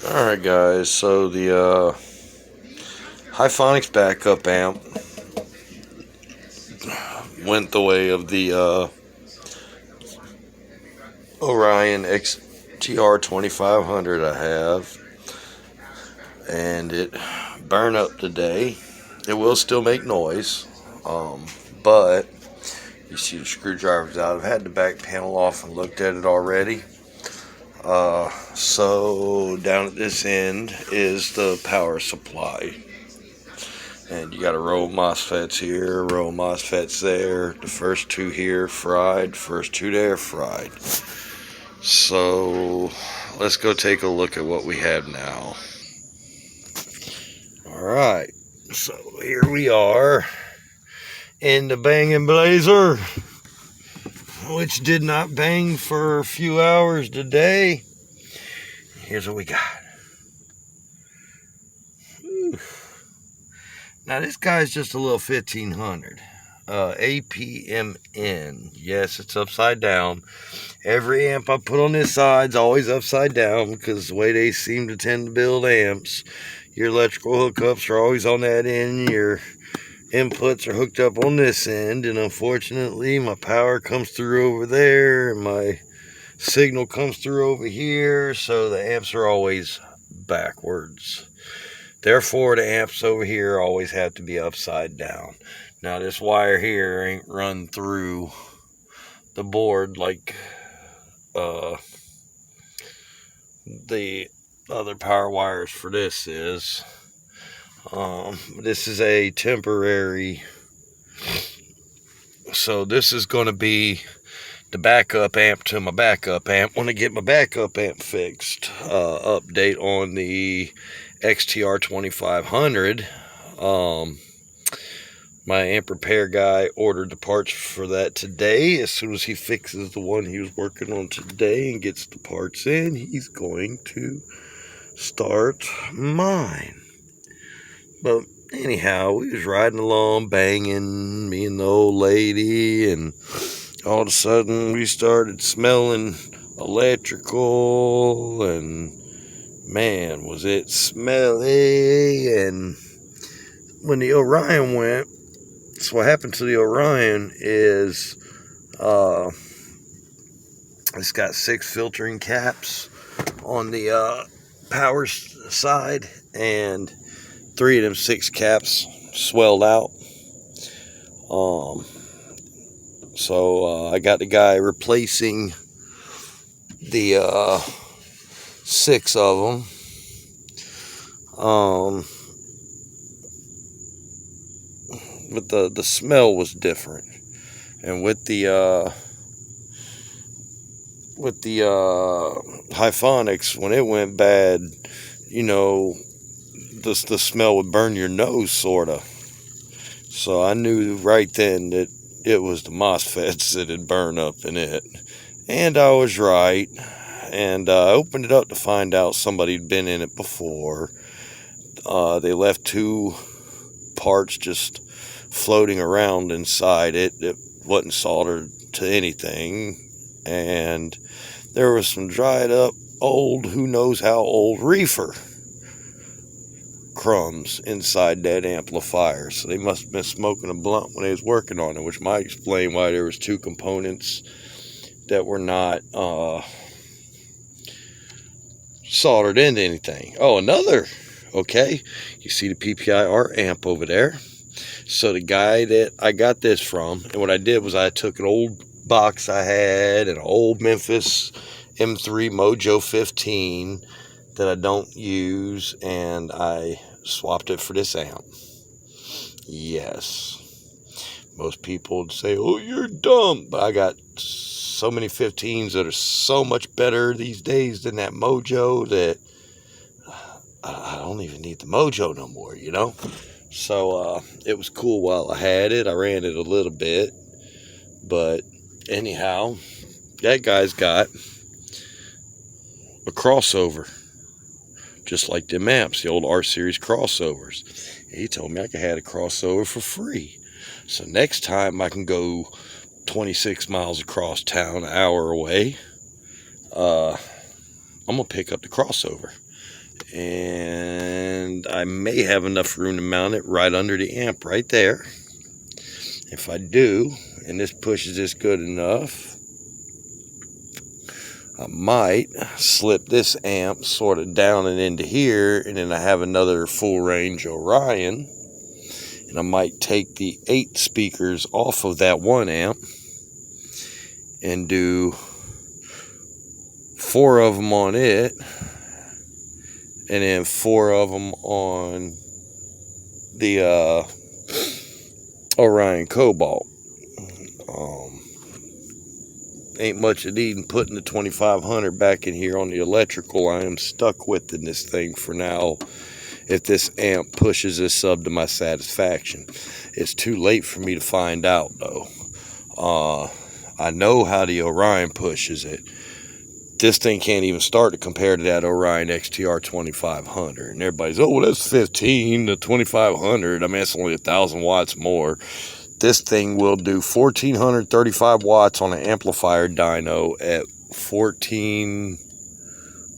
Alright guys, so the hifonics backup amp went the way of the Orion XTR 2500 I have, and it burned up today. It will still make noise, but you see the screwdriver's out. I've had the back panel off and looked at it already. So down at this end is the power supply, and you got a row of MOSFETs here, a row of MOSFETs there. The first two here fried, first two there fried. So let's go take a look at what we have now. Alright, so here we are in the banging blazer, which did not bang for a few hours today. Here's what we got. Whew. Now this guy's just a little 1500. apmn. Yes, it's upside down. Every amp I put on this side's always upside down because the way they seem to tend to build amps. Your electrical hookups are always on that end. Your inputs are hooked up on this end, and unfortunately my power comes through over there and my signal comes through over here, so the amps are always backwards. Therefore the amps over here always have to be upside down. Now this wire here ain't run through the board like the other power wires for this is. This is a temporary, so this is going to be the backup amp to my backup amp. When I get my backup amp fixed, update on the XTR 2500. My amp repair guy ordered the parts for that today. As soon as he fixes the one he was working on today and gets the parts in, he's going to start mine. But anyhow, we was riding along, banging, me and the old lady, and all of a sudden we started smelling electrical, and man, was it smelly. And when the Orion went, so what happened to the Orion is it's got 6 filtering caps on the power side, and 3 of them 6 caps swelled out. So I got the guy replacing the 6 of them. But the smell was different, and with the hifonics, when it went bad, you know, the smell would burn your nose, sorta. So I knew right then that it was the MOSFETs that had burned up in it, and I was right. And I opened it up to find out somebody had been in it before. They left 2 parts just floating around inside it. It wasn't soldered to anything, and there was some dried up old, who knows how old, reefer crumbs inside that amplifier. So they must have been smoking a blunt when they was working on it, which might explain why there was 2 components that were not soldered into anything. Oh, another, okay, you see the PPIR amp over there. So the guy that I got this from, and what I did was I took an old box I had, an old Memphis M3 Mojo 15 that I don't use, and I swapped it for this amp. Yes, most people would say, oh, you're dumb, but I got so many 15s that are so much better these days than that Mojo that I don't even need the Mojo no more, you know. So it was cool while I had it. I ran it a little bit, but anyhow, that guy's got a crossover, just like them amps, the old R series crossovers. He told me I could have a crossover for free. So next time I can go 26 miles across town, an hour away, I'm gonna pick up the crossover. And I may have enough room to mount it right under the amp right there. If I do, and this pushes this good enough, I might slip this amp sort of down and into here, and then I have another full range Orion. And I might take the 8 speakers off of that 1 amp and do 4 of them on it, and then 4 of them on the Orion Cobalt. Ain't much of needing putting the 2500 back in here on the electrical. I am stuck with in this thing for now if this amp pushes this sub to my satisfaction. It's too late for me to find out though. I know how the Orion pushes it. This thing can't even start to compare to that Orion XTR 2500. And everybody's, oh, well, that's 15 to 2500. I mean, that's only 1,000 watts more. This thing will do 1,435 watts on an amplifier dyno at 14,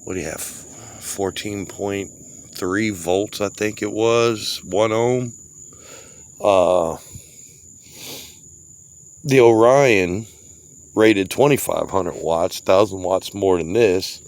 what do you have? 14.3 volts, I think it was, 1 ohm. The Orion rated 2,500 watts, 1,000 watts more than this.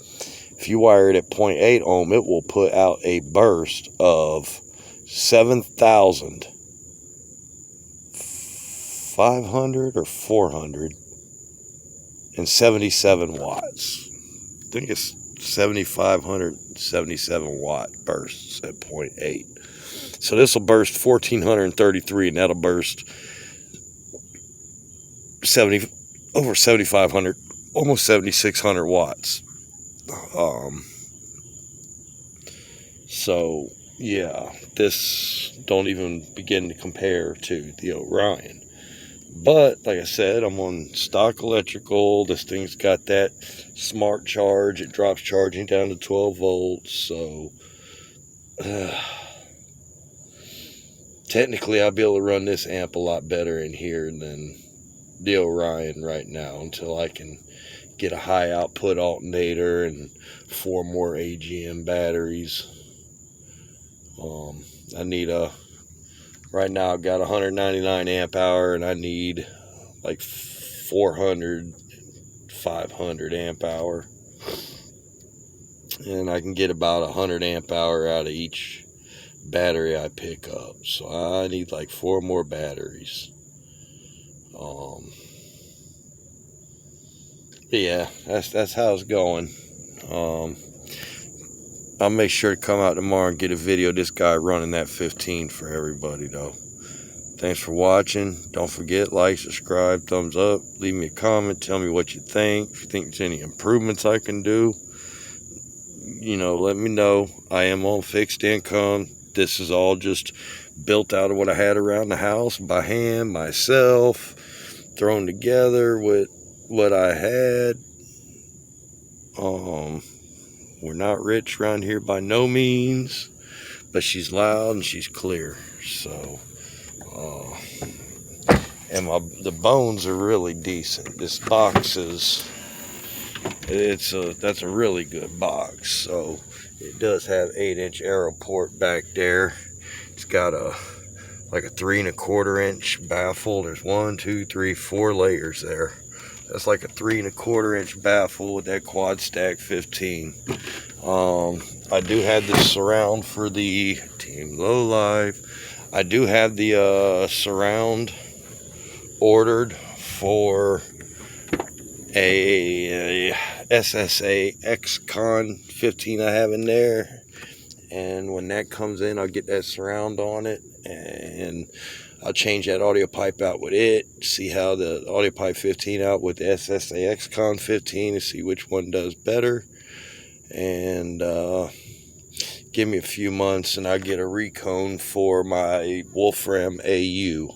If you wire it at 0.8 ohm, it will put out a burst of 7,500 or 477 watts. I think it's 7,577 watt bursts at 0.8. So this will burst 1,433, and that'll burst over 7,500, almost 7,600 watts. So yeah, this don't even begin to compare to the Orion. But like I said, I'm on stock electrical. This thing's got that smart charge. It drops charging down to 12 volts. So technically I'll be able to run this amp a lot better in here than the Orion right now, until I can get a high output alternator and 4 more AGM batteries. I need right now I've got 199 amp hour, and I need like 400, 500 amp hour. And I can get about 100 amp hour out of each battery I pick up. So I need like 4 more batteries. Yeah, that's how it's going. I'll make sure to come out tomorrow and get a video of this guy running that 15 for everybody though. Thanks for watching. Don't forget, like, subscribe, thumbs up, leave me a comment, tell me what you think. If you think there's any improvements I can do, you know, let me know. I am on fixed income. This is all just built out of what I had around the house by hand, myself, thrown together with what I had. We're not rich around here by no means, but she's loud and she's clear. So, and the bones are really decent. This box that's a really good box. So it does have 8-inch arrow port back there. It's got like a 3 1/4 inch baffle. There's 1, 2, 3, 4 layers there. That's like a 3 1/4 inch baffle with that quad stack 15. I do have this surround for the Team Low Life. I do have the surround ordered for a SSA X-Con 15 I have in there. And when that comes in, I'll get that surround on it, and I'll change that Audiopipe out with it, see how the Audiopipe 15 out with the SSA X-Con 15 to see which one does better. And give me a few months and I'll get a recone for my Wolfram AU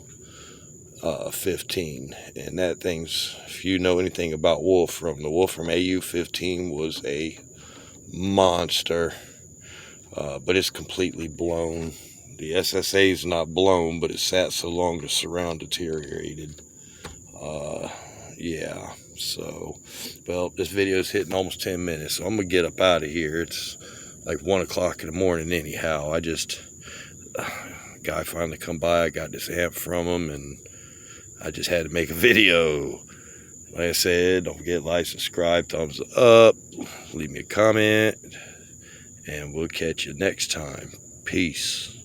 15. And that thing's, if you know anything about Wolfram, the Wolfram AU 15 was a monster. But it's completely blown. The SSA is not blown, but it sat so long the surround deteriorated. Yeah, so, well, this video is hitting almost 10 minutes, so I'm gonna get up out of here. It's like 1 o'clock in the morning anyhow. Guy finally come by, I got this amp from him, and I just had to make a video. Like I said, don't forget, like, subscribe, thumbs up, leave me a comment, and we'll catch you next time. Peace.